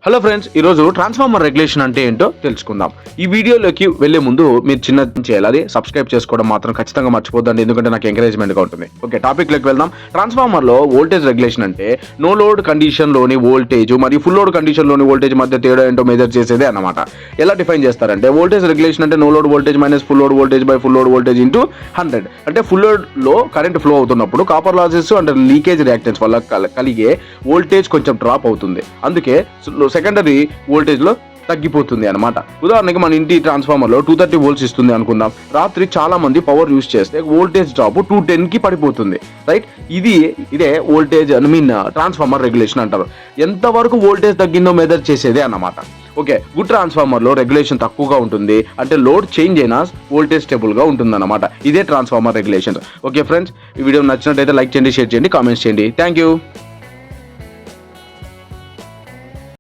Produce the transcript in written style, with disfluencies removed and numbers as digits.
Hello friends, ఈరోజు transformer regulation అంటే ఏంటో తెలుసుకుందాం. ఈ వీడియోలోకి వెళ్లే ముందు మీరు చిన్న చేయాలి, అది సబ్స్క్రైబ్ చేసుకోవడం మాత్రం ఖచ్చితంగా మర్చిపోద్దండి, ఎందుకంటే నాకు ఎంకరేజ్మెంట్గా ఉంటుంది. ఓకే, టాపిక్లోకి వెళ్దాం. ట్రాన్స్ఫార్మర్లో వోల్టేజ్ రెగ్యులేషన్ అంటే నో లోడ్ కండిషన్లోని వోల్టేజ్ మరియు ఫుల్ లోడ్ కండిషన్లోని వోల్టేజ్ మధ్య తేడా ఏంటో మెజర్ చేసేదే అన్నమాట. ఎలా డిఫైన్ చేస్తారంటే వోల్టేజ్ రెగ్యులేషన్ అంటే no load voltage minus full load voltage by full load voltage into 100. అంటే ఫుల్ లోడ్లో కరెంట్ ఫ్లో అవుతున్నప్పుడు copper losses and leakage reactance వల్ల కలిగే వోల్టేజ్ కొంచెం డ్రాప్ అవుతుంది. అందుకే సెకండరీ వోల్టేజ్లో తగ్గిపోతుంది అనమాట. ఉదాహరణకి మన ఇంటి ట్రాన్స్ఫార్మర్లో 230 వోల్ట్స్ ఇస్తుంది అనుకుందాం. రాత్రి చాలా మంది పవర్ యూస్ చేస్తే వోల్టేజ్ డ్రాప్ 210కి పడిపోతుంది, రైట్? ఇదే వోల్టేజ్ ట్రాన్స్ఫార్మర్ రెగ్యులేషన్ అంటారు. ఎంతవరకు వోల్టేజ్ తగ్గిందో మెజర్ చేసేదే అన్నమాట. ఓకే, గుడ్ ట్రాన్స్ఫార్మర్లో రెగ్యులేషన్ తక్కువగా ఉంటుంది, అంటే లోడ్ చేంజ్ అయినా వోల్టేజ్ స్టేబుల్గా ఉంటుంది అనమాట. ఇదే ట్రాన్స్ఫార్మర్ రెగ్యులేషన్. ఓకే ఫ్రెండ్స్, ఈ వీడియో నచ్చినట్టయితే లైక్ చేయండి, షేర్ చేయండి, కామెంట్స్ చేయండి. Thank you.